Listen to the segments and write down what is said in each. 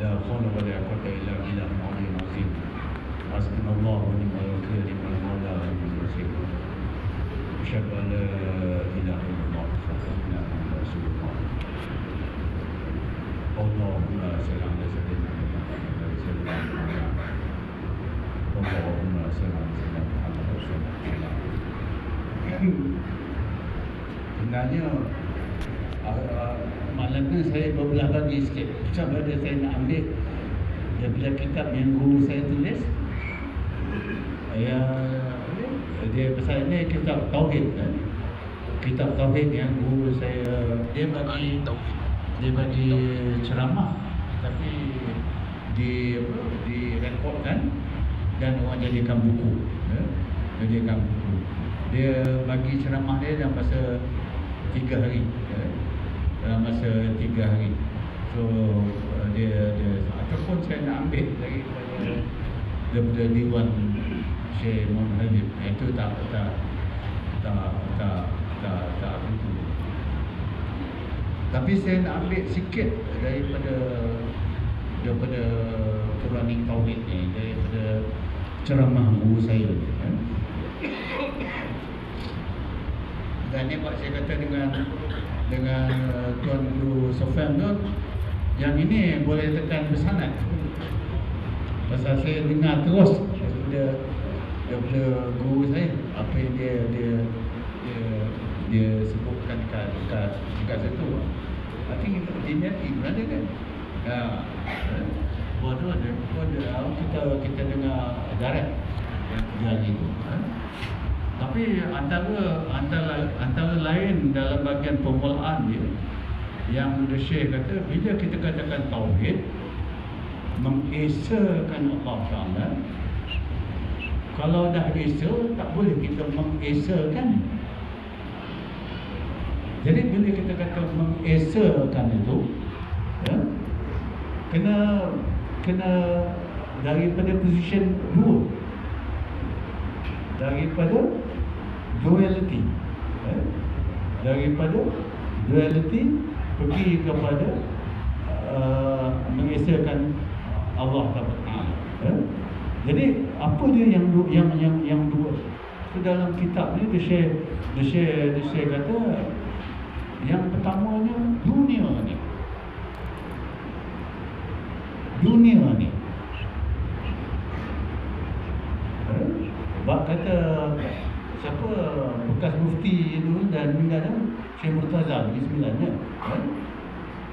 لا حول ولا قوة إلا بالله العلي العظيم. حسبنا الله ونعم الوكيل نعم المولى ونعم النصير. أشهد أن لا إله إلا الله وأشهد أن محمدا رسول الله. اللهم صل على سيدنا محمد وسلم. اللهم صل على سيدنا محمد وسلم. Sebenarnya malam ni saya berbelah bagi sikit. Macam mana saya nak ambil daripada kitab yang guru saya tulis. Dia pasal ni kitab Tauhid kan? Kitab Tauhid yang guru saya dia bagi ceramah tapi direkodkan dan orang jadikan buku. Jadikan buku. Dia bagi ceramah dia dalam masa 3 hari. Dalam masa 3 hari. So dia ataupun saya nak ambil daripada Diwan Syekh Muhammad Habib. Itu tak begitu. Tapi saya nak ambil sikit daripada Quranic Tauhid ni, daripada ceramah guru saya. Dan ni Pak saya kata dengan Tuan Guru Sofyan tu, yang ini boleh tekan pesanan. Pasal saya dengar terus daripada guru saya apa yang dia sebutkan dekat situ. I think dia berada kan. Bodoh kita dengar darat yang itu. Tapi antara lain dalam bahagian permulaan dia yang The Syekh kata bila kita katakan tauhid mengesakan Allah Ta'ala, kalau dah esa tak boleh kita mengesakan. Jadi bila kita kata mengesakan itu kena daripada position 2, daripada duality, daripada duality pergi kepada mengesakan Allah Taala. Jadi apa dia yang dua? So, dalam kitab ni The Syekh kata yang pertamanya dunia ni. Bak kata siapa bekas mufti itu dan meninggal Syekh Murtaza Negeri Sembilan ya.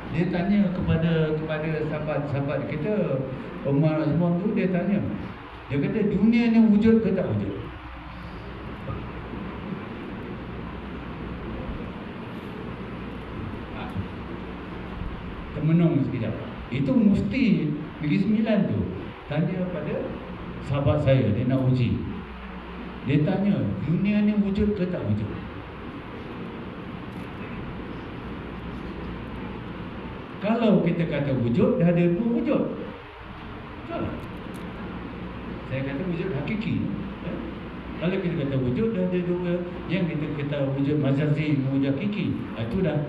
Dia tanya kepada sahabat kita Umar Azman tu, dia tanya. Dia kata dunia ni wujud ke tak wujud? Termenung sekejap. Itu mufti Negeri Sembilan tu tanya pada sahabat saya, dia nak uji. Dia tanya, dunia ni wujud ke tak wujud? Kalau kita kata wujud, dah ada 2 wujud. Betul? Saya kata wujud hakiki. Kalau kita kata wujud, dah ada 2. Yang kita kata wujud majazi, wujud hakiki, itu dah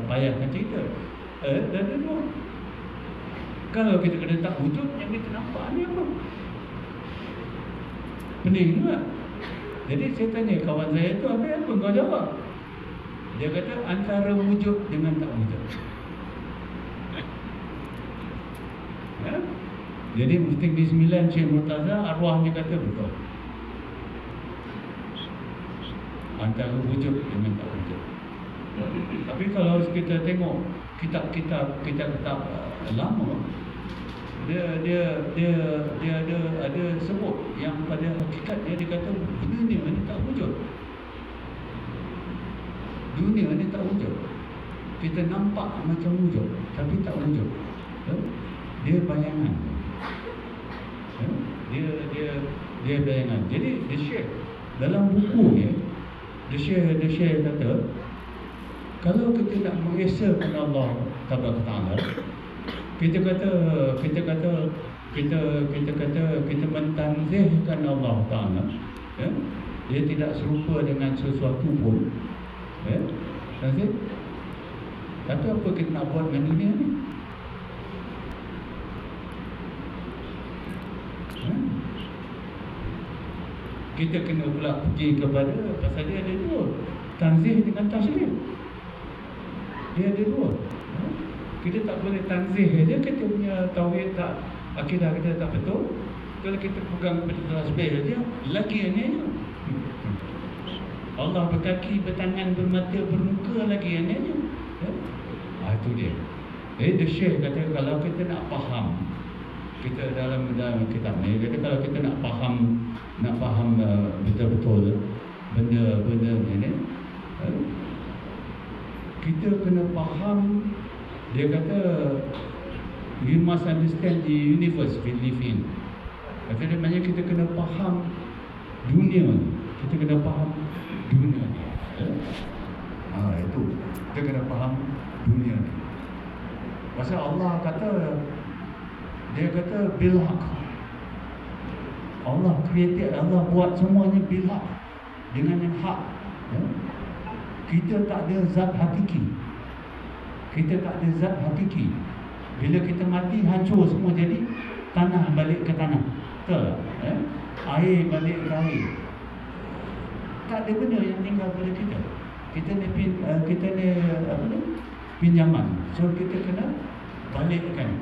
payahkan cerita. Dah ada 2. Kalau kita kata tak wujud, yang kita nampak ni apa? Pening juga. Jadi saya tanya kawan saya tu, apa kau jawab? Dia kata antara wujud dengan tak wujud. Jadi Mufti Negeri Sembilan Syekh Murtaza arwahnya kata betul. Antara wujud dengan tak wujud. Tapi kalau kita tengok kitab-kitab lama, dia ada sebut yang pada hakikat dia kata dunia ni tak wujud. Dunia ni tak wujud. Kita nampak macam wujud tapi tak wujud. Dia bayangan. Dia bayangan. Jadi The Syekh dalam buku ni The Syekh kata kalau kita nak mengesakan Allah Ta'ala, kita mentanzihkan Allah Ta'ala, dia tidak serupa dengan sesuatu pun. Tanzih. Tapi apa kita nak buat dengan dunia ni? kita kena pula pergi kepada, pasal dia ada dua, tanzih dengan tasyrih. Dia ada dua. Kita tak boleh tanzih saja, kita punya tauhid tak, akidah kita tak betul. Kalau kita pegang pada tasbih saja, lagi anehnya. Allah berkaki, bertangan, bermata, bermuka, lagi anehnya. Itu dia. The Syekh kata kalau kita nak faham, kita dalam kitab ni, kata kalau kita nak faham betul-betul benda-benda ni, kita kena faham. Dia kata we must understand the universe we live in. Kata dia maknanya kita kena faham dunia ni. Kita kena faham dunia ni. Itu kita kena faham dunia ni. Pasal Allah kata, dia kata bil haq. Allah created, Allah buat semuanya bil haq, dengan yang hak. Kita tak ada zat hakiki. Kita tak ada zat hakiki. Bila kita mati, hancur semua jadi tanah balik ke tanah. Betul tak? Air balik ke air. Tak ada benda yang tinggal pada kita. Kita ni pinjaman. So kita kena balikkan.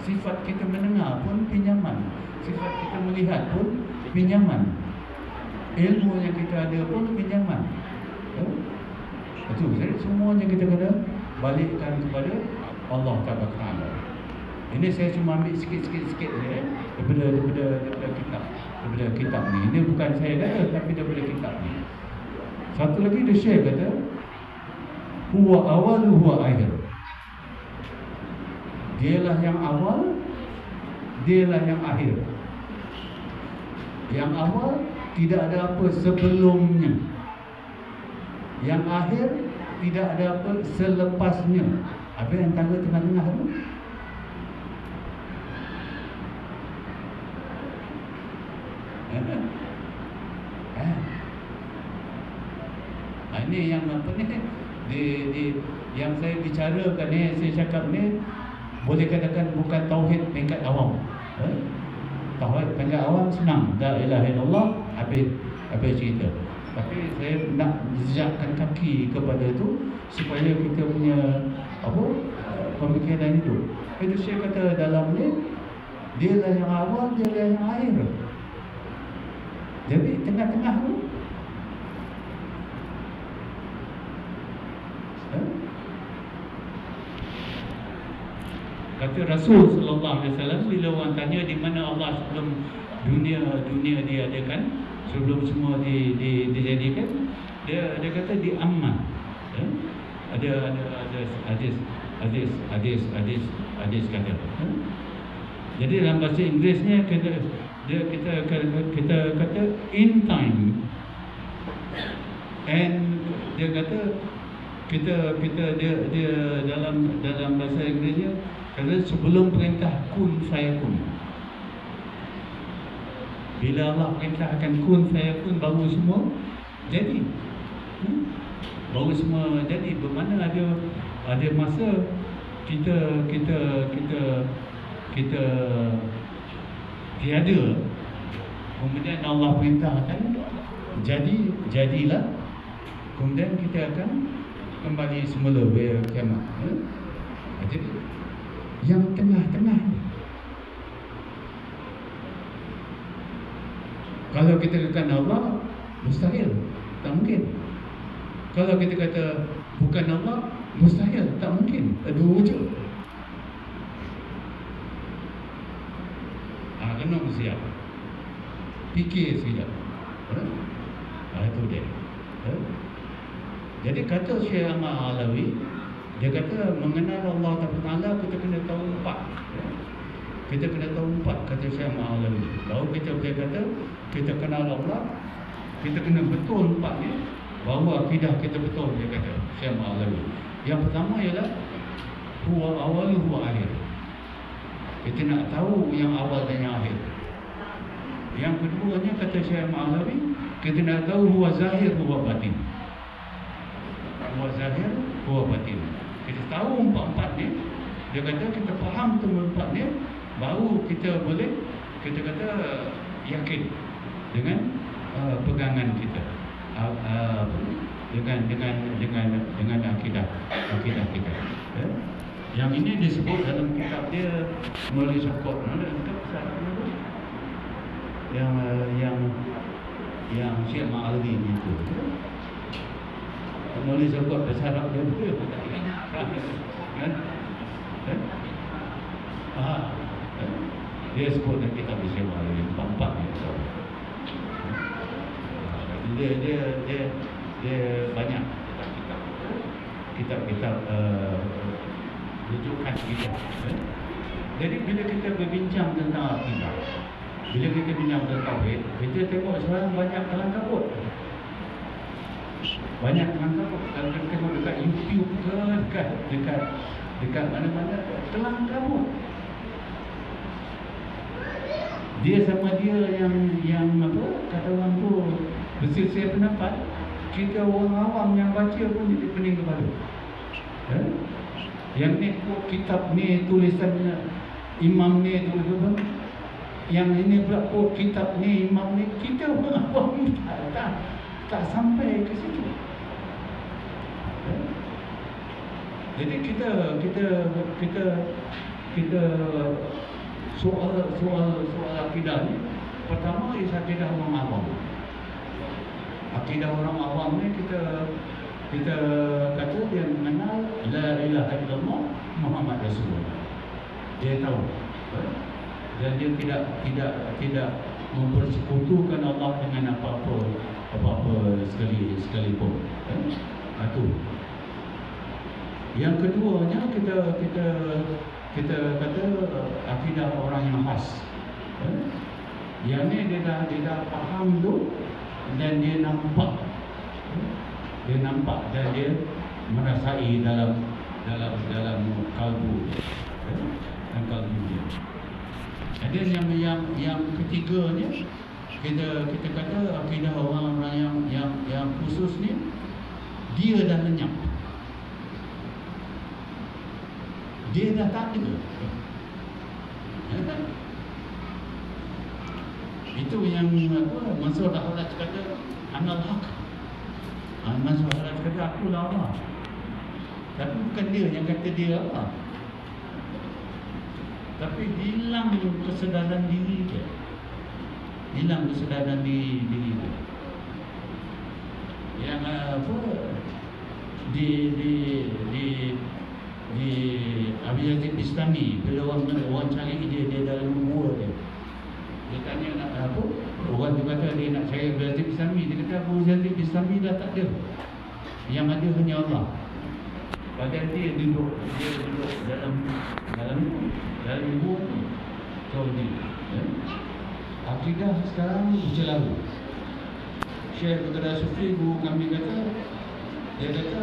Sifat kita mendengar pun pinjaman. Sifat kita melihat pun pinjaman. Ilmu yang kita ada pun pinjaman. Betul. Jadi semuanya kita kena balikkan kepada Allah Taala. Ini saya cuma ambil sikit-sikit saja daripada kitab ni. Ini bukan saya kata, tapi daripada kitab ni. Satu lagi dia share kata, huwa awal huwa akhir. Dialah yang awal, dialah yang akhir. Yang awal tidak ada apa sebelumnya. Yang akhir tidak ada apa selepasnya. Apa yang tengah-tengah tu? Ini yang apa ni? Yang saya bicarakan ni, saya cakap ni, boleh katakan bukan tauhid tingkat awam. Tauhid tingkat awam senang, la ilaha illallah, habis cerita. Tapi saya nak jejakkan kaki kepada itu supaya kita punya pemikiran hidup. Itu saya kata dalam ni, dialah yang awal, dialah yang akhir. Jadi tengah-tengah tu kata Rasul sallallahu alaihi wasallam, bila orang tanya di mana Allah sebelum dunia diadakan, sebelum semua dijadikan, dia kata di Amman. Ada hadis kata. Jadi dalam bahasa Inggerisnya kita kata in time, and dia kata dia dalam bahasa Inggerisnya kata sebelum perintah kun fayakun. Bila Allah perintahkan kun fayakun, baru semua jadi. Baru semua jadi. Bermakna ada masa kita tiada, kemudian Allah perintahkan jadilah, kemudian kita akan kembali semula pada kiamat. Jadi yang tengah-tengah ni, kalau kita katakan Allah, mustahil, tak mungkin. Kalau kita kata bukan Allah, mustahil, tak mungkin. Ada wujud. Kena siap, fikir siap. Itu dia. Jadi kata Syekh Ahmad Alawi, dia kata mengenal Allah Ta'ala kita kena tahu empat. Kita kena tahu empat, kata Syekh Ahmad Alawi. Baru kita boleh kata kita kenal Allah. Kita kena betul empat ni, baru akidah kita betul, dia kata Syekh Ahmad Alawi. Yang pertama ialah huwa awal huwa akhir. Kita nak tahu yang awal dan yang akhir. Yang keduanya kata Syekh Ahmad Alawi, kita nak tahu huwa zahir huwa batin. Huwa zahir huwa batin. Kita tahu empat-empat ni, dia kata kita faham tu empat ni, baru kita boleh, kita kata yakin dengan pegangan kita, dengan akidah kita. Yang ini disebut dalam kitab dia melalui sokot. Ada kitab besar yang Syekh Ma'arri itu. Menulis sokot besar dia betul kan? Dia sebut dalam kitab Syekh Ma'arri 4 dia banyak kitab-kitab rujukan kita. Jadi bila kita berbincang tentang akidah, bila kita bincang tentang tauhid, kita tengok sekarang banyak kelang kabut. Banyak kelang kabut. Kalau kita tengok dekat YouTube ke dekat mana-mana kelang kabut. Dia sama dia yang apa kata orang tu berselisih pendapat. Kita orang awam yang baca pun jadi pening kepala. Yang ni kitab ni tulisan imam ni tulisan, yang ini pula kitab ni imam ni, kita orang awam tak sampai ke situ. Jadi kita soal akidah ni, pertama is akidah orang awam. Akidah orang awam ni kita kata dia mengenal la ilaha illallah Muhammad Rasulullah. Dia tahu dan dia tidak mempersekutukan Allah dengan apa-apa sekalipun. Itu. Yang keduanya kita kata akidah orang yang khas. Yang ni dia dah faham tu dan dia nampak dan dia merasai dalam kalbu dan kalbu dia. Ada yang ketiganya kita kata akidah orang-orang yang khusus ni, dia dah lenyap. Dia dah tak ada. Itu yang Mansur Al-Haraj kata Anal Haq. Mansur Al-Haraj kata akulah Allah. Tapi bukan dia yang kata dia Allah. Tapi hilang kesedaran diri dia. Hilang kesedaran diri dia. Yang apa di Abi Yazid Bistami, bila orang cari dia dalam gua dia. Dia tanya nak apa? Orang tu kata dia nak cari Abu Yazid Bistami. Dia kata Abu Yazid Bistami dah tak ada. Yang ada hanya Allah. Padahal dia duduk dalam gua tu. So dia akidah sekarang berlalu. Syekh Baghdad Sufi guru kami kata, dia kata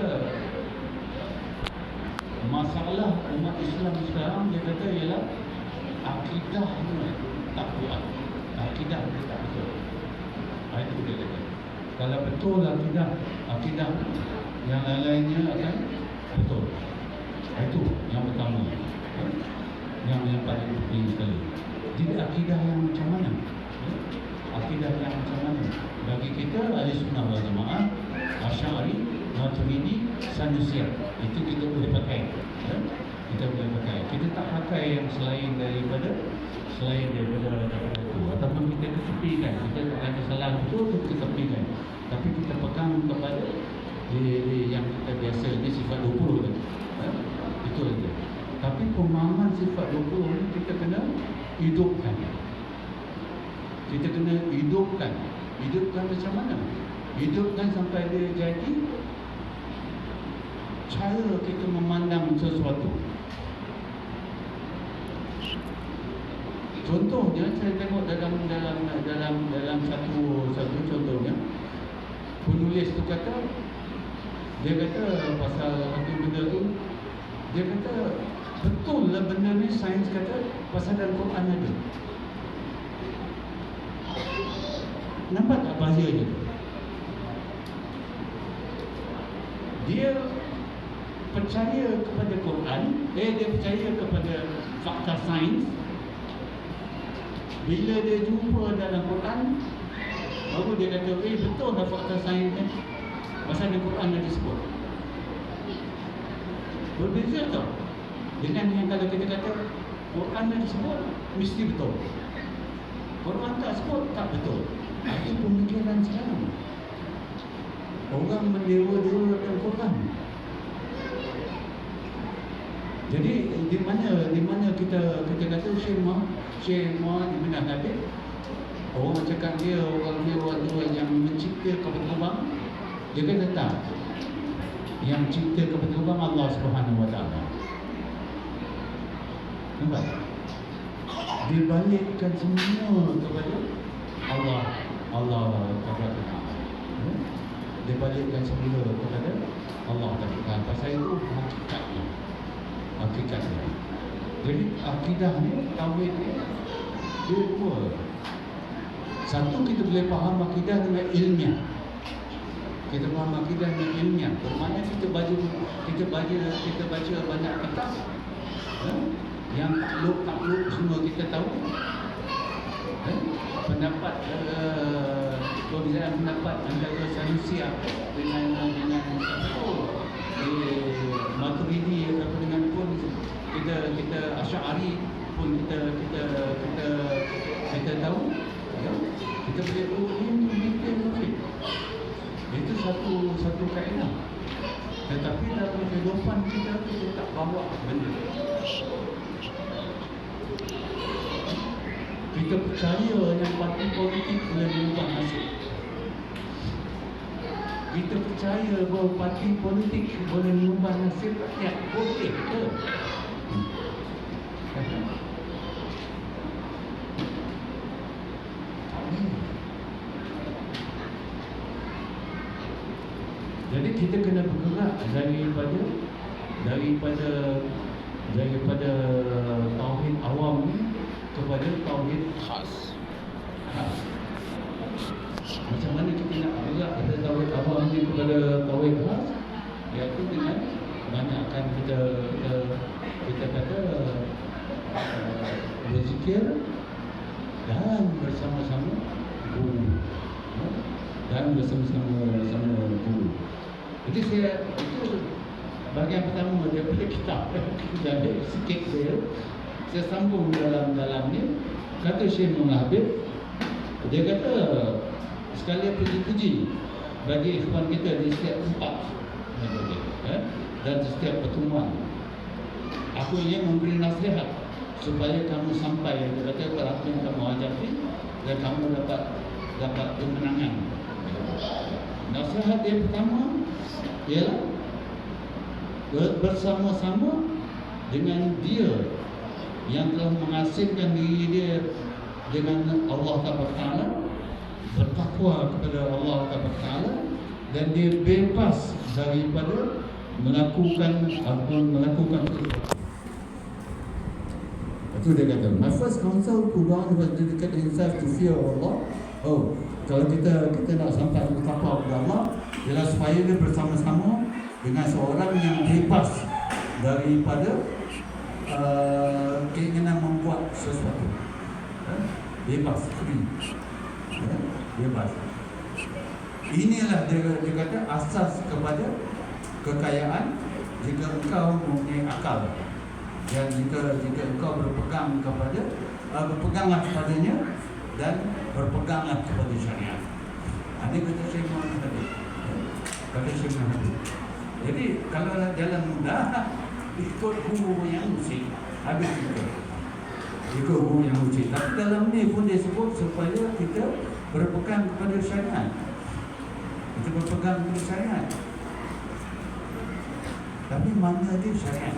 masalah umat Islam sekarang, dia kata ialah akidah tak kuat. Akidah tak betul. Itu dia kata. Kalau betul akidah yang lain-lainnya akan betul. Itu yang pertama. Yang paling penting sekali. Jadi akidah yang macam mana? Akidah yang macam mana? Bagi kita Ahlussunnah wal Jamaah, Asy'ari, Maturidi, Sanusiyah, itu kita boleh pakai. Kita boleh pakai. Kita tak pakai yang selain daripada itu. Ataupun kita ketepikan. Kita tak ada salah itu ketepikan. Tapi kita pegang kepada yang kita biasa ni sifat 20 kan. Itu saja. Tapi pemahaman sifat 20 ni kita kena hidupkan. Kita kena hidupkan. Hidupkan macam mana? Hidupkan sampai dia jadi cara kita memandang sesuatu. Contohnya saya tengok dalam satu contohnya, penulis tu kata, dia kata pasal satu benda tu, dia kata betul lah benda ni, sains kata pasal dalam Quran ada. Nampak tak bahayanya tu? Dia percaya kepada Quran, dia percaya kepada fakta sains. Bila dia jumpa dalam Quran, Baru dia kata, betul lah fakta sains ni. Pasal di Quran ada disebut. Berbeza tau. Dengan yang kalau kita kata Quran ada disebut, mesti betul. Quran tak sebut, tak betul. Itu pemikiran sekarang. Orang mendewa-dewakan Quran. Jadi di mana kita kata Syekh Muhammad Ibn Habib, orang cakap dia orang yang mencipta kapal terbang, dia kata tak. Yang cipta kapal terbang Allah Subhanahu Wa Taala. Nampak? Dibalikkan semua kepada Allah Taala. Dibalikkan semula kepada Allah Taala. Pasal itu hakikatnya. Jadi akidah ni, tauhid ni, dia dua. Satu, kita boleh faham akidah dengan ilmiah. Kita faham akidah dengan ilmiah. Bermakna kita baca banyak kitab, yang takluk semua kita tahu. Pendapat perbezaan pendapat antara Sanusi dengan Maturidi atau dengan pun kita Asy'ari pun kita tahu, ya, kita boleh ini detail. Itu satu kaedah. Tetapi dalam kehidupan kita tak bawa benda. Kita percaya yang parti politik boleh mengubah nasib. Kita percaya bahawa parti politik boleh mengubah nasib rakyat. Boleh ke? Jadi kita kena bergerak daripada tauhid awam ni kepada tauhid khas. Macam mana kita nak bergerak dari tauhid awam ni kepada tauhid khas? Iaitu dengan banyakkan kita kata berzikir dan bersama-sama guru. Dan bersama-sama guru. Jadi itu bahagian pertama daripada kitab. Dan sikit saya sambung dalam ni. Kata Syekh Muhammad Habib, dia kata sekali puji-puji bagi ikhwan kita di setiap tempat, dan di setiap pertemuan. Aku ingin memberi nasihat supaya kamu sampai, dia kata, apa yang kamu hadapi dan kamu dapat kemenangan. Nasihat yang pertama ialah bersama-sama dengan Dia yang telah mengasingkan diri dia dengan Allah Ta'ala, bertakwa kepada Allah Ta'ala, dan dia bebas daripada melakukan itu dia kata, my first counsel to God was dedicate himself to fear Allah. Kalau kita nak sampai bertakwa kepada Allah, ialah supaya dia bersama-sama dengan seorang yang bebas daripada keinginan membuat sesuatu. Bebas, free. Bebas. Inilah dia kata asas kepada kekayaan jika engkau mempunyai akal. Dan jika engkau berpeganglah kepadanya dan berpeganglah kepada syariat. Ini kata Syekh Muhammad tadi. Kata Syekh Muhammad. Jadi kalau jalan mudah, ikut guru yang musik, habis kita. Ikut guru yang musik. Tapi dalam ni pun dia sebut supaya kita berpegang kepada syariat. Kita berpegang kepada syariat. Tapi mana dia syariat?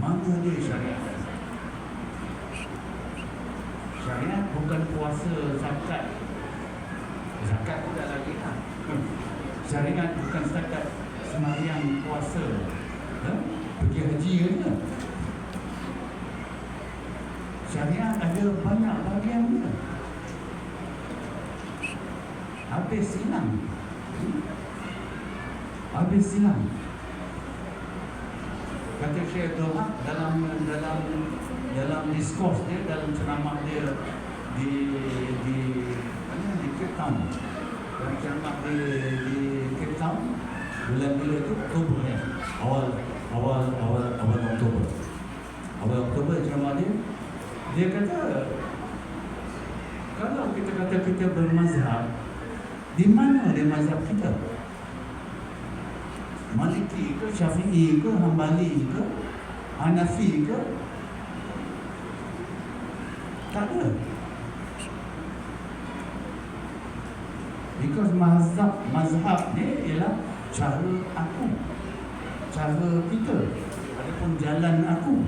Mana dia syariat? Syariat bukan puasa, zakat. Zakat tidak lagi lah. Syariat bukan setakat sembahyang, puasa, pergi haji je. Syariat ada banyak bahagiannya. Habis silang. Kata Syekh Abdul Haq dalam dalam diskurs dia, dalam ceramah dia di Cape Town, dalam ceramah di Cape Town bulan-bulan itu Oktober ya, awal Oktober ceramah dia kata, kalau kita kata kita bermazhab, di mana dia mazhab kita? Maliki ke, Syafi'i ke, Hambali ke, Hanafi ke? Tak ada. Because mazhab ni ialah cara aku, cara kita, ataupun jalan aku.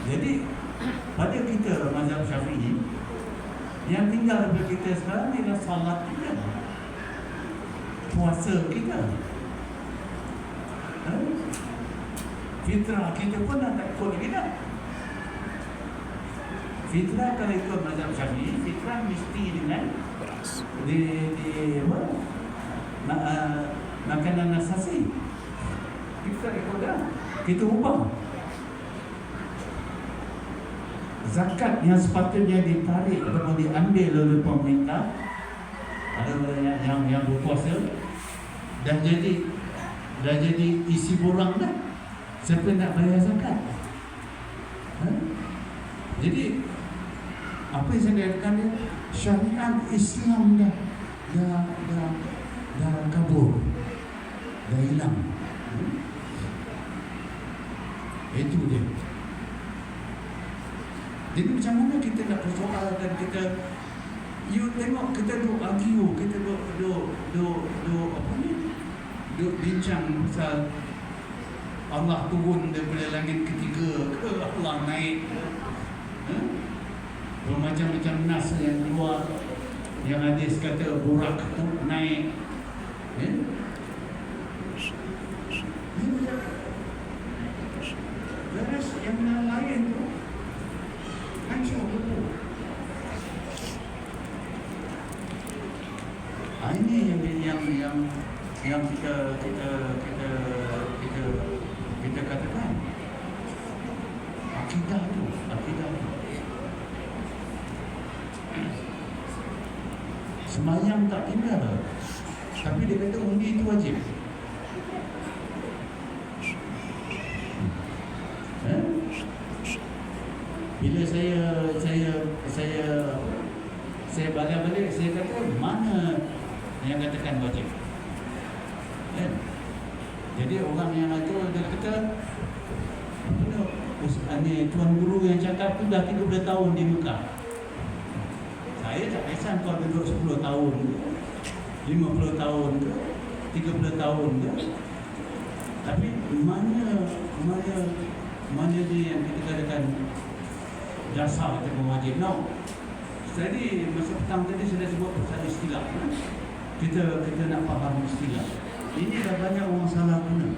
Jadi pada kita mazhab Syafi'i, yang tinggal daripada kita sekarang ialah salat kita, puasa kita, fitrah kita pun dah tak ikut lagi dah. Fitrah kalau ikut mazhab Syafi'i, fitrah mesti dengan makanan asasi. Kita ikut dah, kita ubah. Zakat yang sepatutnya ditarik atau diambil oleh pemerintah, ada yang berkuasa, dah jadi isi borang dah. Siapa nak bayar zakat? Jadi apa yang saya katakan dia, syariat Islam dah kabur, dah hilang. Itu dia. Jadi macam mana kita nak persoal dan kita, you tengok kita duk argue, kita duk bincang pasal Allah turun daripada langit ketiga ke, Allah naik ke, bermacam-macam nas yang keluar, yang hadis kata burak tu naik, Whereas yang lain tu hancur betul. Ini yang kita katakan akidah tu. Semayang tak tinggal, tapi dia kata undi itu wajib. Bila saya balik, saya kata mana yang katakan wajib. Jadi orang yang itu dia kata, tuan guru yang cakap tu dah 30 tahun di Mekah. Saya tak kisah kau duduk 10 tahun ke, 50 tahun ke, 30 tahun ke. Tapi mana dia yang kita katakan dasar kita wajib. No. Jadi masa petang tadi saya dah sebut pasal istilah. Kita nak faham istilah. Ini dah banyak orang salah guna.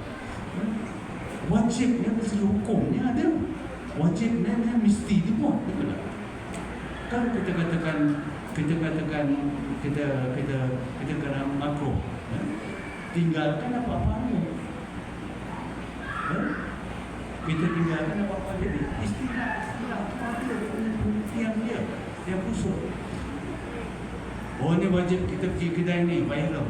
Wajib ni mesti hukumnya ada. Wajib ni mesti dibuat, betul tak? Kalau kita katakan kita kena makruh, tinggalkan apa-apa ni. Kita tinggalkan apa-apa jadi istilah apa dia punya pembuktian dia kusut. Oh, ni wajib kita pergi kedai ni, bayar.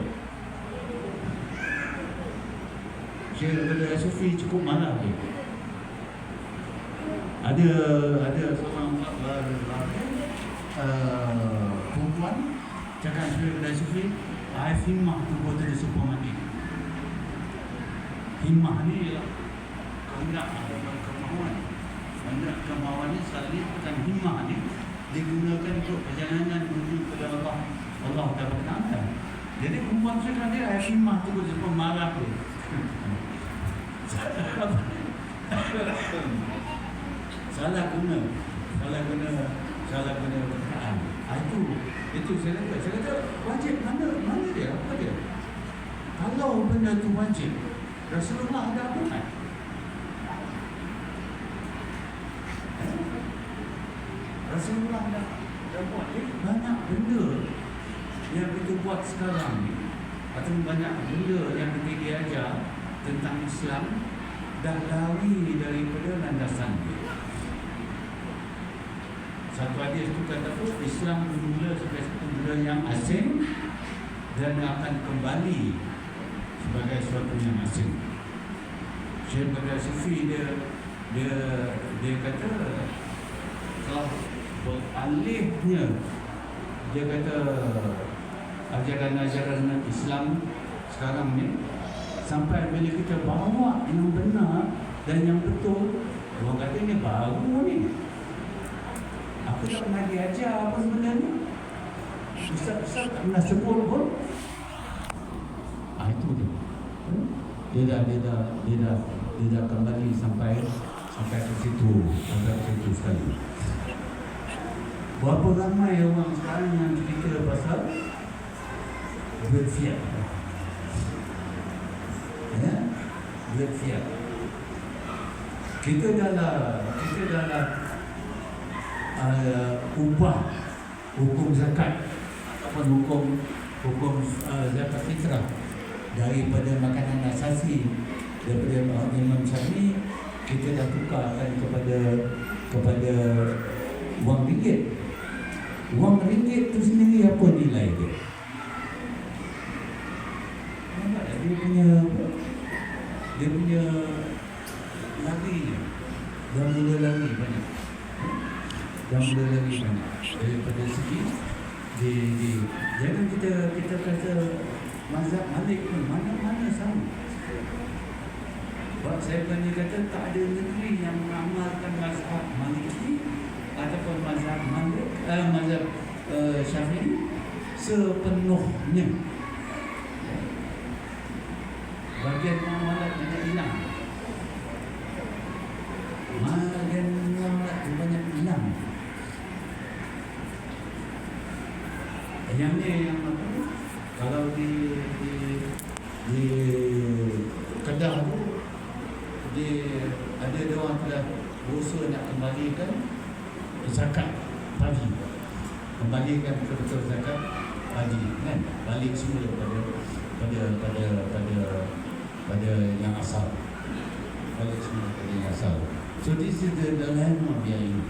Saya kata Sufi cukup malam dia. Ada seorang perempuan cakap saya kedai Sufi, I himmah to go to the supermarket. Himmah ni ialah kehendak atau kemauan. Kehendak kemauan ni selalu bukan himmah ni digunakan untuk perjalanan menuju kepada Allah Taala. Jadi perempuan cakap dia I himmah to go to the supermarket. Salah guna perkataan. Itu saya kata wajib mana dia, apa dia? Kalau benda tu wajib, Rasulullah ada apa kan? Rasulullah dah buat. Banyak benda yang kita buat sekarang ni, atau banyak benda yang kita diajar tentang Islam, dah lari daripada landasan dia. Satu hadis itu kata Islam bermula sebagai satu benda yang asing dan akan kembali sebagai sesuatu yang asing. Syekh Badar Sufi dia kata telah beralihnya, dia kata ajaran-ajaran Islam sekarang ni sampai bila kita bawa yang benar dan yang betul, orang kata ni baru ni, aku tak pernah diajar apa sebenarnya, Ustaz tak pernah sebut pun. Itu dia dah kembali sampai ke situ sekali. Berapa ramai orang sekarang yang cerita pasal duit fiat, ya, duit fiat. Kita dalam ubah hukum zakat ataupun hukum zakat fitrah daripada makanan asasi, daripada Imam Syafi'i, kita dah tukarkan kepada wang ringgit. Wang ringgit tu sendiri apa nilai dia? Dia punya lari, dah mula lari banyak. Daripada segi jangan kita kata mazhab Malik pun mana sama. Sebab saya berani kata tak ada negeri yang mengamalkan mazhab Maliki ataupun mazhab Malik, mazhab Syafi'i sepenuhnya. Bagian muamalat banyak hilang. Bagian muamalat banyak hilang. Yang ni yang apa? Kalau di Kedah tu, ada orang telah berusaha nak kembalikan zakat padi, kembalikan betul-betul zakat padi, kan? Balik semula pada yang asal, balik semula pada yang asal. So this is the dilemma behind.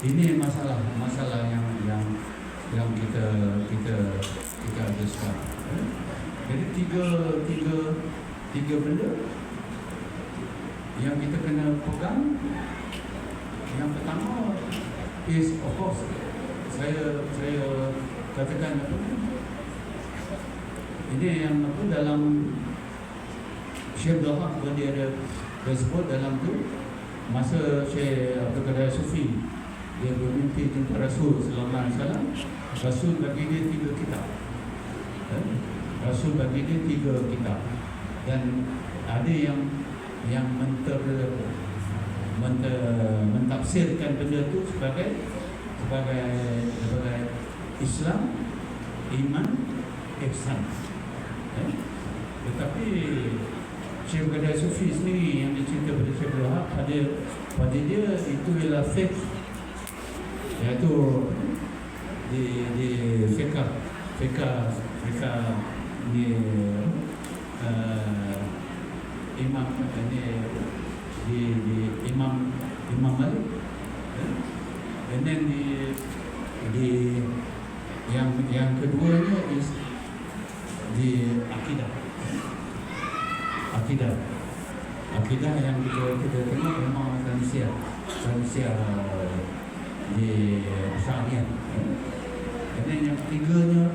Ini masalah yang kita ada sekarang. Jadi tiga benda yang kita kena pegang. Yang pertama is of course saya katakan apa, ini yang apa dalam Syekh Abdul Haq dia ada sebut dalam tu masa Syekh Abdul Qadir Sufi dia bermimpi jumpa Rasul sallallahu alaihi wasallam. Rasul bagi dia 3 kitab. Rasul bagi dia 3 kitab. Dan ada yang mentafsirkan benda tu sebagai Islam, iman, ihsan. Tetapi Syekh Qadir Sufi sendiri yang dicerita pada Syekh Abdul Haq, pada dia itu ialah fiqh, iaitu di fiqh ni imam ni di imam Malik, dan then di yang keduanya is di akidah yang kita tengok memang manusia di Syariah. Dan yang ketiganya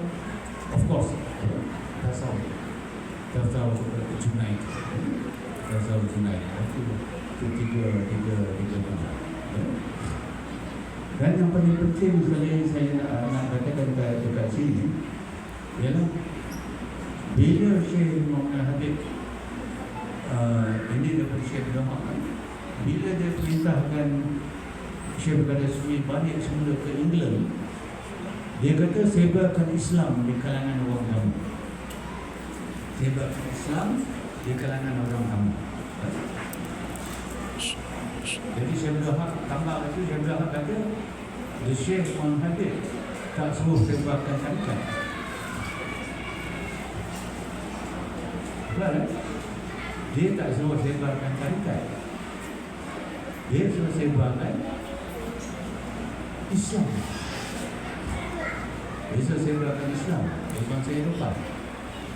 of course tasawuf Junaid. Itu tiga benda. Dan yang paling penting sekali saya nak katakan dekat sini ialah bila Syekh Muhammad Habib ini daripada Syekh Abdul Haq, bila dia perintahkan Syekh Qadir Sufi balik semula ke England, dia kata sebarkan Islam di kalangan orang kamu. Sebarkan Islam di kalangan orang kamu. Jadi Syekh Abdul Haq tambah itu, Syekh Abdul Haq kata the Syekh Muhammad Habib tak suruh sebarkan syarikat. Betul. Dia tak suruh sebarkan tarikat, dia suruh sebarkan Islam. Dia suruh sebarkan Islam dari bangsa Eropah.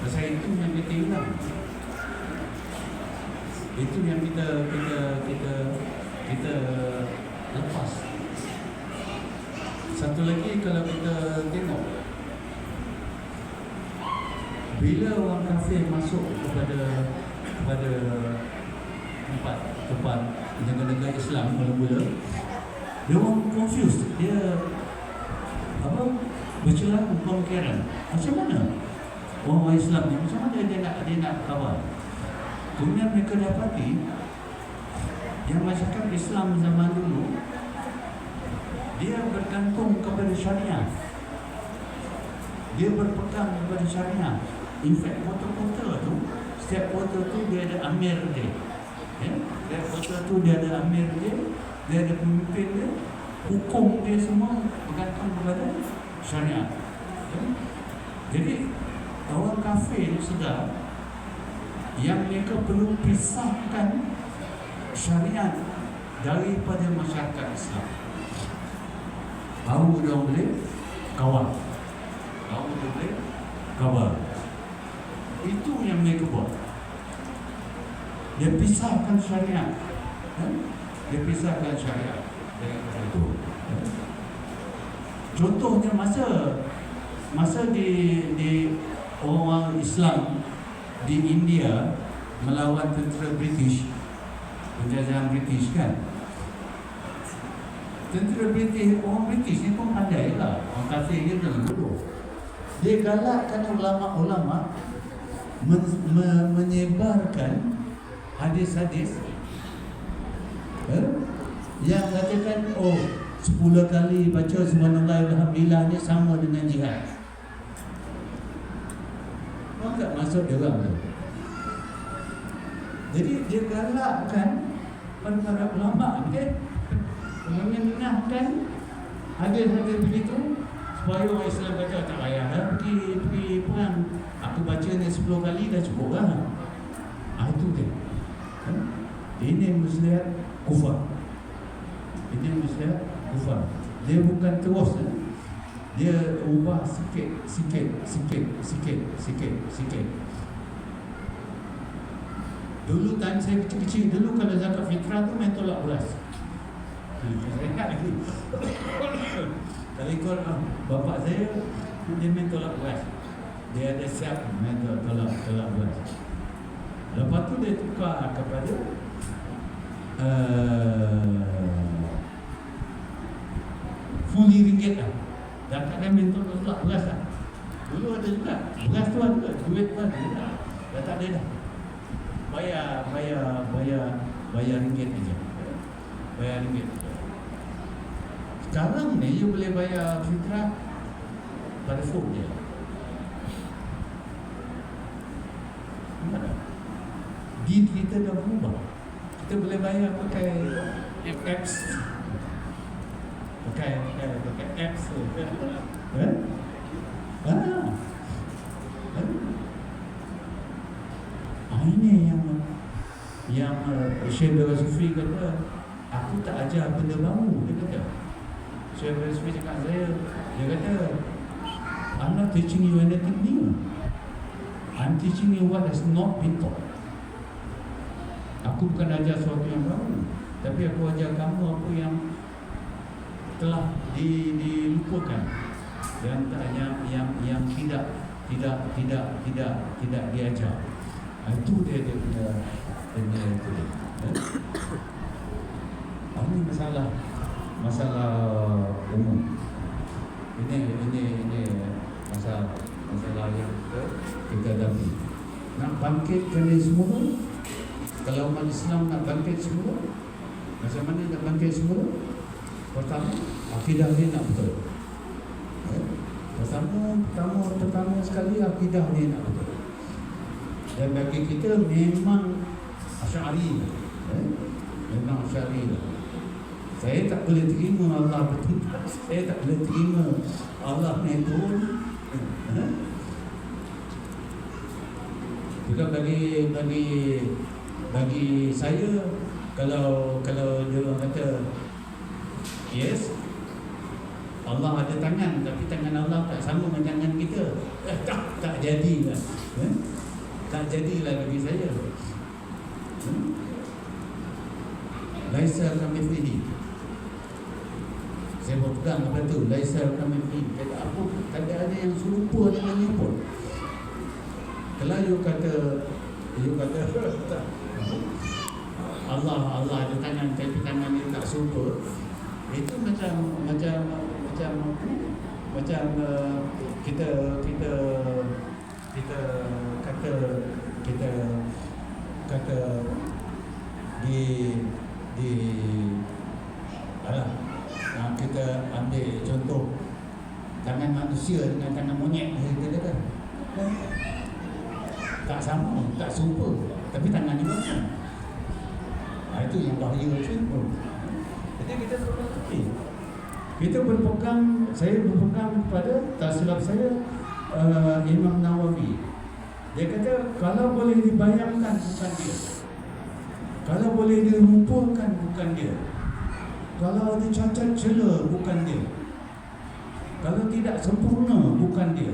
Pasal itu yang kita hilang. Itu yang kita lepas. Satu lagi, kalau kita tengok, bila orang kafir masuk kepada tempat negara-negara Islam mula-mula, dia orang confused, dia bercelaru pemikiran. Macam mana orang Islam ni, macam mana dia nak kawal? Kemudian mereka dapati yang masyarakat Islam zaman dulu, dia bergantung kepada syariah, dia berpegang kepada syariah. In fact, kota-kota tu, setiap kota tu dia ada amir dia, setiap kota tu dia ada amir dia ada pemimpin dia, hukum dia semua bergantung kepada syariah. Jadi orang kafir sedar yang mereka perlu pisahkan syariat daripada masyarakat Islam, baru dia boleh kawal. Itu yang mereka buat. Dia pisahkan syariat, dia pisahkan syariat daripada itu. Contohnya masa di orang Islam di India melawan tentera British, penjajahan British kan. Tentera British, orang British ni pun pandai lah. Orang kafir dia dalam bodoh. Dia galakkan ulama-ulama menyebarkan hadis-hadis yang katakan 10 kali baca subhanallah walhamdulillah ni sama dengan jihad. Orang tak masuk dia orang tu. Jadi dia galakkan para ulama mengenahkan hadis-hadis begitu supaya orang Islam kata tak payah dah pergi perang. Aku baca ni 10 kali dah cukup lah. Itu dia. Ini muslihat kufar. Dia bukan terus, dia ubah sikit. Dulu time saya kecil-kecil, dulu kalau zakat fitrah tu main tolak beras. Saya ingat lagi. Kalau ikut bapak saya, dia main tolak beras. Dia ada siap main tolak beras. Lepas tu dia tukar kepada fully ringgit lah. Dah tak ada main tolak beras lah. Dulu ada juga, beras tu ada, duit tu ada. Dah tak ada dah. Bayar ringgit aja. Bayar ringgit. Sekarang ni you boleh bayar fitrah pada phone je. Kita dah berubah. Kita boleh bayar pakai apps. Pakai apps tu. Ini yang Syekh Sufi kata, aku tak ajar benda baru. Dia kata, Syekh Sufi cakap saya, dia kata, I'm not teaching you anything new. I'm teaching you what has not been taught. Aku bukan ajar sesuatu yang baru, tapi aku ajar kamu apa yang telah dilupakan dan yang tidak diajar. Itu dia punya itu. Ini masalah umum. Ini masalah yang kita hadapi. Nak bangkitkan ini semula. Kalau umat Islam nak bangkit semula, macam mana nak bangkit semula? Pertama, akidah dia nak betul. Pertama sekali akidah dia nak betul. Dan bagi kita memang Asy'ari. Memang Asy'ari. Saya tak boleh terima Allah betul. Saya tak boleh terima Allah ni turun. Juga bagi bagi saya, kalau dia orang kata yes, Allah ada tangan, tapi tangan Allah tak sama dengan tangan kita, tak jadilah, tak jadilah bagi saya. Laisa kamitslihi, saya berpegang apa tu, laisa kamitslihi, kata apa, tak ada yang serupa dengannya pun. Kalau you kata Allah ada tangan tapi tangan dia tak serupa, itu macam kita kata kita ambil contoh tangan manusia dengan tangan monyet, kita kata tak sama, tak serupa, tapi tangan dia banyak. Itu yang bahaya tu. Jadi kita berpegang, saya berpegang kepada, tak silap saya, Imam Nawawi. Dia kata kalau boleh dibayangkan bukan dia, kalau boleh dirupakan bukan dia, kalau ada cacat celah bukan dia, kalau tidak sempurna bukan dia,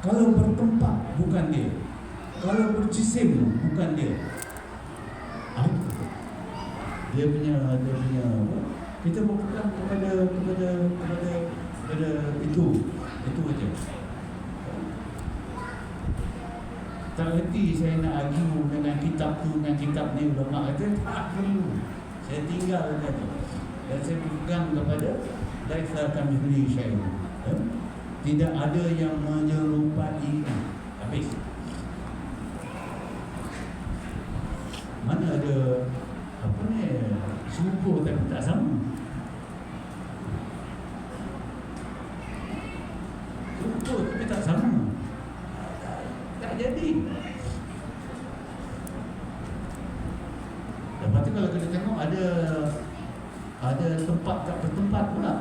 kalau bertempat bukan dia, kalau berjisim bukan dia. Dia punya apa? Kita berpegang kepada itu aja. Tak reti saya nak argue dengan kitab tu dengan kitab ni, ulama kata tak perlu. Saya tinggal tadi. Dan saya berpegang kepada laisa kamitslihi syai'un. Tidak ada yang menyerupai. Habis. Mana ada apa ni, serupa tapi tak sama. Serupa tapi tak sama, tak jadi. Lepas tu kalau kita tengok ada tempat tak bertempat pula.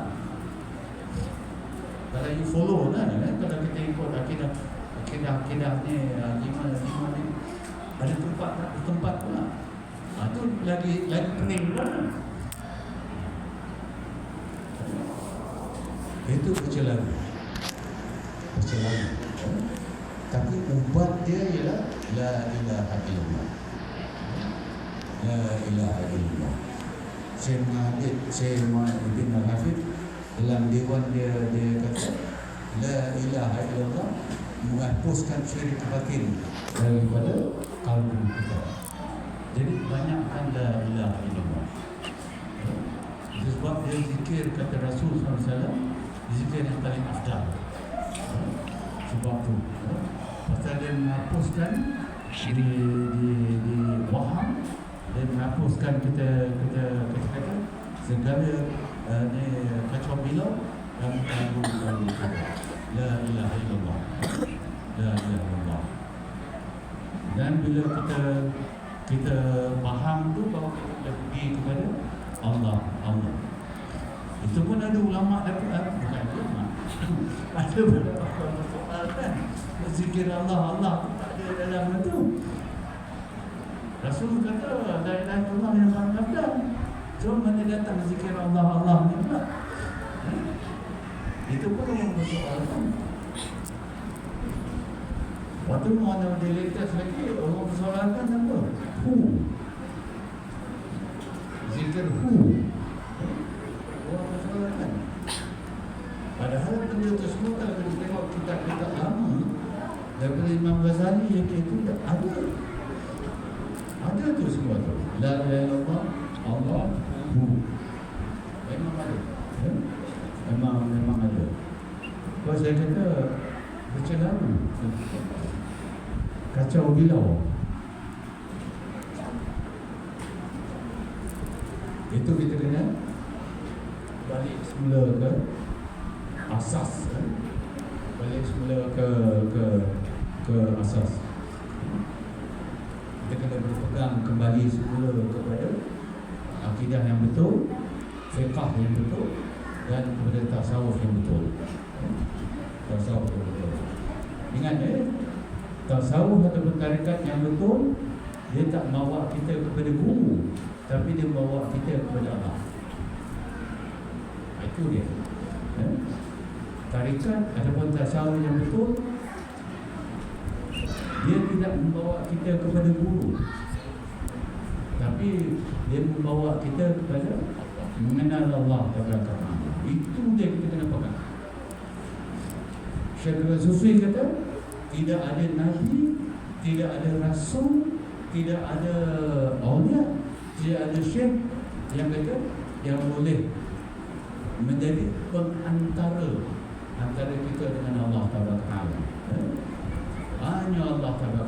Kalau you follow lah, kalau kita ikut akidah ni, lima ni, ada tempat tak bertempat pula. Itu lagi pening pula. Itu bercelaru. Tapi ubat dia ialah la ilaha illallah. La ilaha illallah. Syekh Muhammad bin Al-Hafidh dalam diwan dia kata la ilaha illallah menghapuskan syirik batin daripada kalbu kita. Jadi banyakkan la ilaha illallah. Sebab dia zikir, kata Rasul SAW, zikir yang paling afdal. Sebab tu pasal dia menghapuskan di waham, dia menghapuskan kita kata segala ni kacau bilau dan kalbu kita. La ilaha illallah. La ilaha illallah. Dan bila kita faham tu, bahawa kita pergi kepada Allah. Itu pun ada ulama bukan ulama. Ada beberapa soal kan, zikir Allah tak ada dalam itu. Rasul kata la ilaha illallah yang paling afdal. Cuma mana datang zikir Allah ni pula. Itu pun yang bersoalan. Waktu mana dia latest lagi, orang persoalankan apa? Who? Zikir who? Orang persoalankan. Padahal benda tu semua kalau kita tengok kitab-kitab lama daripada Imam Ghazali yang itu ada. Ada tu semua tu. La ilaha illallah, Allah, who? Memang ada. Memang ada. Kalau saya kata bercelaru, kacau bilau. Itu kita kena balik semula ke asas, balik semula ke asas. Kita kena berpegang kembali semula kepada akidah yang betul, fiqh yang betul, dan kepada tasawuf yang betul. Tasawuf yang betul. Ingat tasawuf ataupun tarekat yang betul Dia tak bawa kita kepada guru, tapi dia bawa kita kepada Allah. Itu dia. Tarikat ataupun tasawuf yang betul, dia tidak membawa kita kepada guru, tapi dia membawa kita kepada mengenal Allah Taala. Itu dia kita kena pegang. Syekh Sufi kata, tidak ada nabi, tidak ada rasul, tidak ada awliya, tidak ada syekh yang kata yang boleh menjadi pengantara antara kita dengan Allah Taala. Hanya Allah Taala.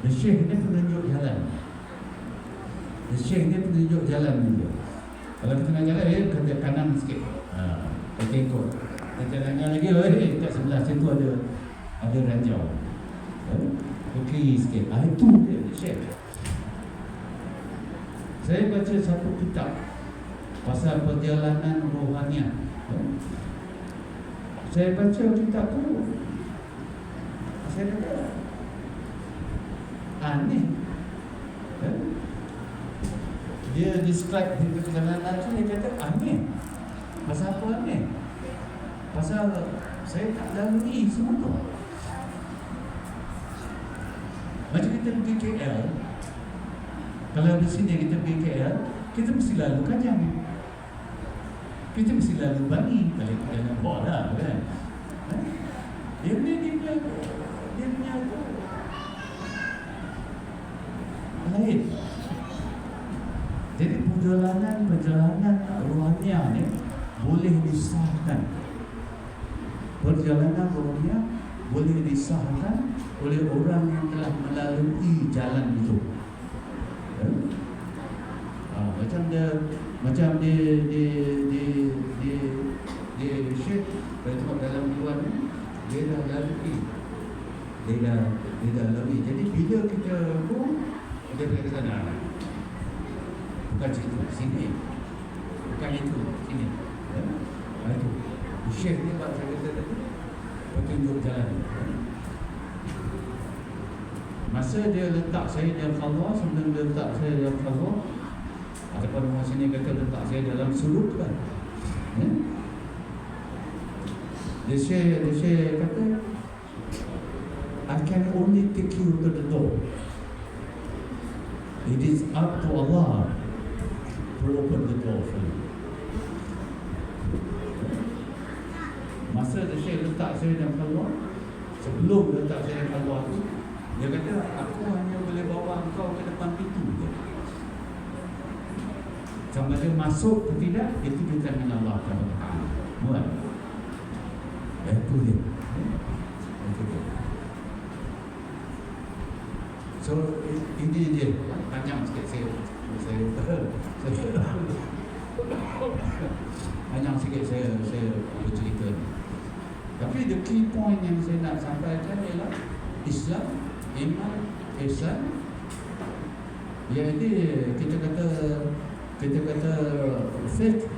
Syekh ni penunjuk jalan. Syekh ni penunjuk jalan juga. Kalau kita nak jalan, kata kanan sikit. Kita ikut. Kita tengah lagi, kat sebelah situ ada ranjau. Ke kiri sikit. Itu dia Syekh. Saya baca satu kitab pasal perjalanan rohaniah. Saya baca kitab tu, saya kata aneh. Dia describe di perjalanan tu, dia kata aneh. Pasal apa aneh? Pasal saya tak lalui semua tu. Macam kita pergi KL, kalau di sini kita pergi KL, kita mesti lalu Kajang, kita mesti lalu Bani, balik ke dalam bola kan. Dia punya tu lain. Jadi perjalanan rohaniah ni boleh disahkan. Perjalanan rohaniah boleh disahkan oleh orang yang telah melalui jalan itu. Macam dia Syekh dalam diwan ni, dia dah lalui. Dia dah lalui. Jadi bila kita pun dia pergi ke sana. Bukan situ, sini. Bukan itu, sini. Itu. Syekh ni pak saya kata tadi, petunjuk jalan. Masa dia letak saya dalam khalwah, sebelum dia letak saya dalam khalwah, ataupun masa ni kata letak saya dalam suluk kan. Dia share kata, I can only take you to the door. It is up to Allah to open the door for you. Masa dia share letak saya dalam khalwah, sebelum letak saya dalam khalwah tu, dia kata, aku hanya boleh bawa engkau ke depan pintu je. Sama dia masuk ke tidak, itu di tangan Allah Taala. Buat. Itu dia. Itu dia. So, ini dia. Panjang sikit saya panjang sikit saya bercerita. Tapi the key point yang saya nak sampaikan ialah Islam, iman, ihsan. Iaitu kita kata faith,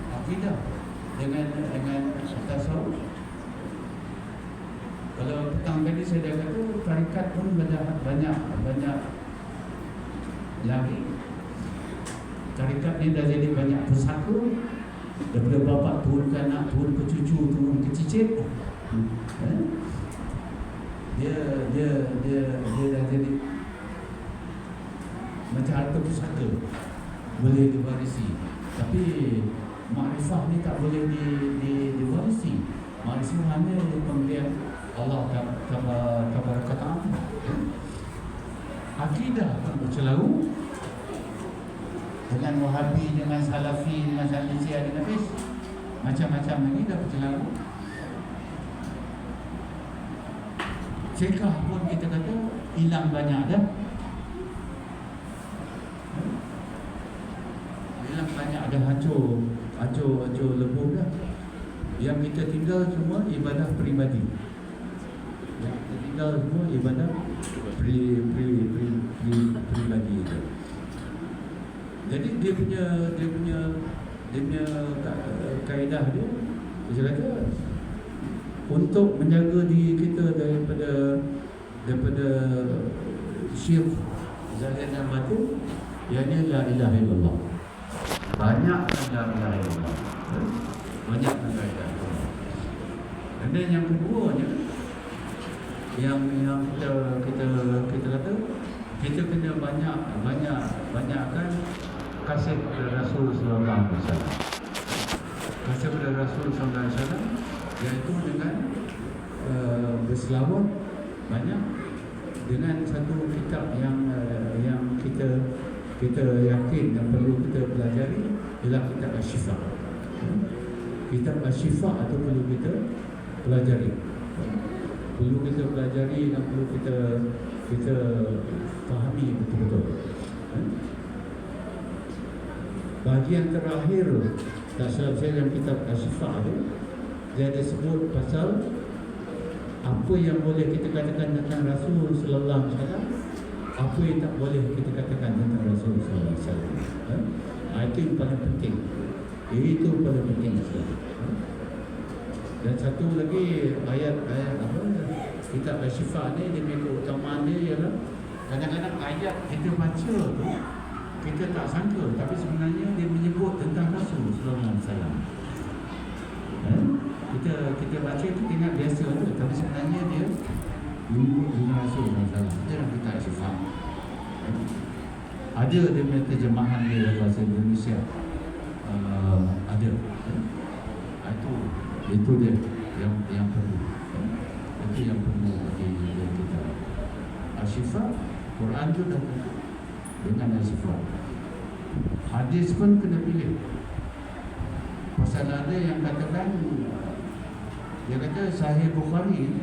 akidah dengan tasawuf. Kalau petang tadi saya dah kata tarikat pun banyak lagi. Tarikat ni dah jadi banyak pusaka, daripada bapa turun ke anak, turun ke cucu, turun ke cicit. Dia dah jadi macam harta pusaka, boleh diwarisi. Tapi makrifah ni tak boleh diwarisi. Makrifah hanya pemberian Allah Taala. Akidah pun bercelaru dengan Wahabi, dengan Salafi, dengan Salisi, dengan Nafis, macam-macam lagi dah bercelaru. Fiqah pun kita kata hilang banyak dah. Hilang banyak dah, hancur lebur dah. Yang kita tinggal semua ibadah peribadi. Yang kita tinggal semua ibadah peribadi itu. Jadi dia punya kaedah dia kata untuk menjaga diri kita daripada daripada Syekh Zahid Al-Batu, ianya la ilaha illallah. Banyakkan la ilaha illallah. Banyakkan la ilaha illallah. Dan yang keduanya, yang kita kata, kita kena banyakkan kasih kepada Rasul sallallahu alaihi wasallam. Kasih kepada Rasul sallallahu alaihi wasallam, iaitu dengan berselawat banyak, dengan satu kitab yang kita yakin yang perlu kita pelajari, ialah kitab Asy-Syifa. Kitab Asy-Syifa itu perlu kita pelajari. Perlu kita pelajari dan perlu kita fahami betul-betul. Bahagian terakhir tak salah saya dalam kitab Asy-Syifa itu, dia ada sebut pasal apa yang boleh kita katakan tentang Rasul sallallahu alaihi wasallam, apa yang tak boleh kita katakan tentang Rasul sallallahu alaihi wasallam. Itu yang paling penting. Itu paling penting sekali. Dan satu lagi ayat apa, kitab Asy-Syifa ni, dia punya keutamaan dia ialah kadang-kadang ayat kita baca tu kita tak sangka, tapi sebenarnya dia menyebut tentang Rasul sallallahu alaihi wasallam. Kita baca tu ingat biasa tu, tapi sebenarnya dia menyebut tentang Rasul sallallahu alaihi wasallam. Itu dalam kitab Asy-Syifa. Ada dia punya terjemahan dia dalam bahasa Indonesia. Ada. Itu dia yang perlu. Itu yang perlu bagi kita. Asy-Syifa, Quran tu dah dengan Asy-Syifa. Hadis pun kena pilih. Pasal ada yang katakan, dia kata Sahih Bukhari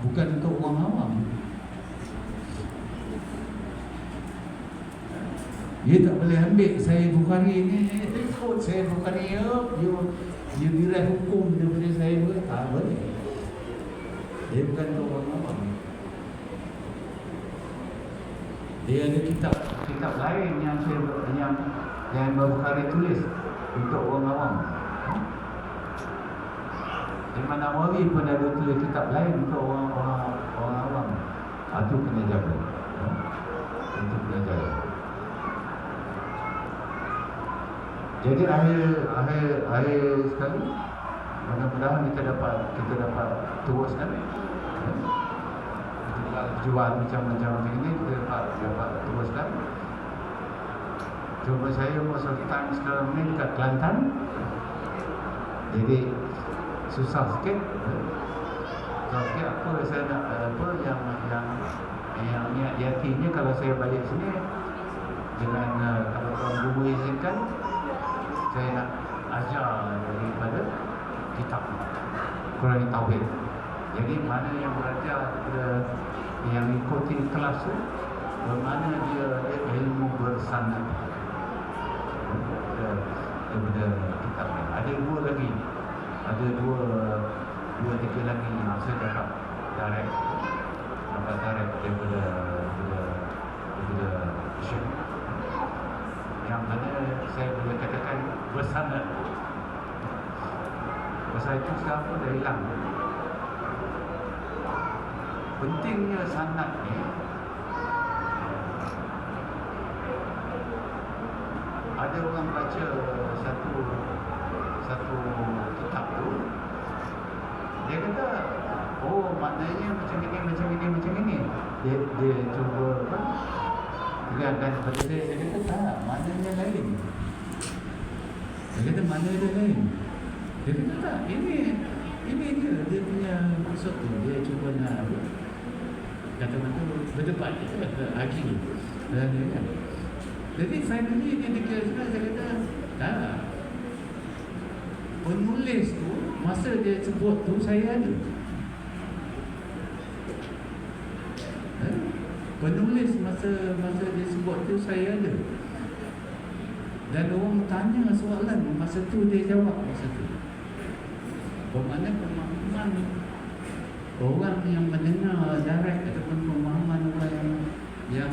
bukan untuk orang awam. Dia tak boleh ambil Sahih Bukhari ni, ikut Sahih Bukhari dia birai hukum daripada saya pun tak boleh. Dia bukan untuk orang awam. Dia ada kitab lain yang Bukhari tulis untuk orang awam. Imam Nawawi pun ada tulis kitab lain untuk orang awam. Itu kena jaga. Itu kena jaga. Jadi akhir sekali, mudah-mudahan kita dapat teruskan. Kita jual macam-macam ini, kita dapat teruskan. Cuba saya masuk time sekarang ni dekat Kelantan, jadi susah sikit. Apa saya nak, apa yang niat yakinnya kalau saya balik sini dengan kalau tuan guru izinkan, saya nak ajar daripada kitab Quran Tauhid. Jadi mana yang belajar yang ikuti kelas tu, bagaimana dia ilmu bersanad daripada kitab ni. Ada dua lagi, dua tiga lagi yang saya dapat direct daripada Syekh, yang mana saya boleh katakan bersanad. Pasal itu sekarang pun dah hilang. Pentingnya sanad ni, ada orang baca satu kitab tu, dia kata, oh maknanya macam ini. Dia cuba terangkan kepada saya kata tak, maknanya lain. Dia kata mana dia lain. Dia kata tak, ini dia punya maksud tu. Dia cuba nak kata-kata berdebat, dia kata argue. Jadi finally dia declare, saya kata tak, penulis tu masa dia sebut tu saya ada. Penulis masa dia sebut tu saya ada. Dan orang tanya soalan, masa tu dia jawab masa tu. Bermakna pemahaman orang yang mendengar direct ataupun pemahaman orang yang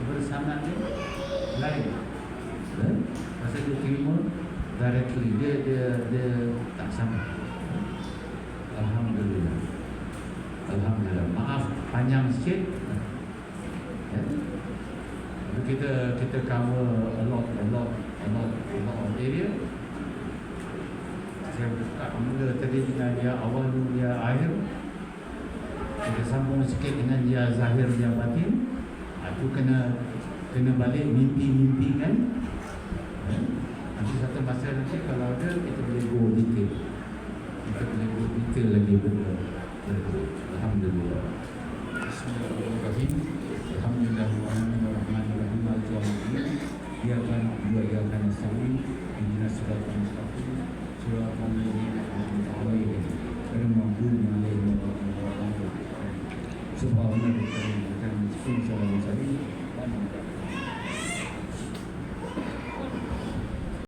bersama ni lain. Masa dia terima directly, dia tak sama. Alhamdulillah. Alhamdulillah. Maaf panjang sikit. Ya. Kita cover a lot of area. Saya buka mula tadi dengan dia awal, dia akhir. Kita sambung sikit dengan dia zahir, dia batin. Itu kena balik mimpi-mimpi kan. Nanti satu masa nanti kalau ada kita boleh go detail. Kita boleh go detail lagi benda. Alhamdulillah. Bismillahirrahmanirrahim. Alhamdulillah warahmatullahi wabarakatuh. Ia akan dua ia akan sahih dengan surat al-mustaqim surah al-Alaih kerana mampu mengalami subhanallah dan sunsa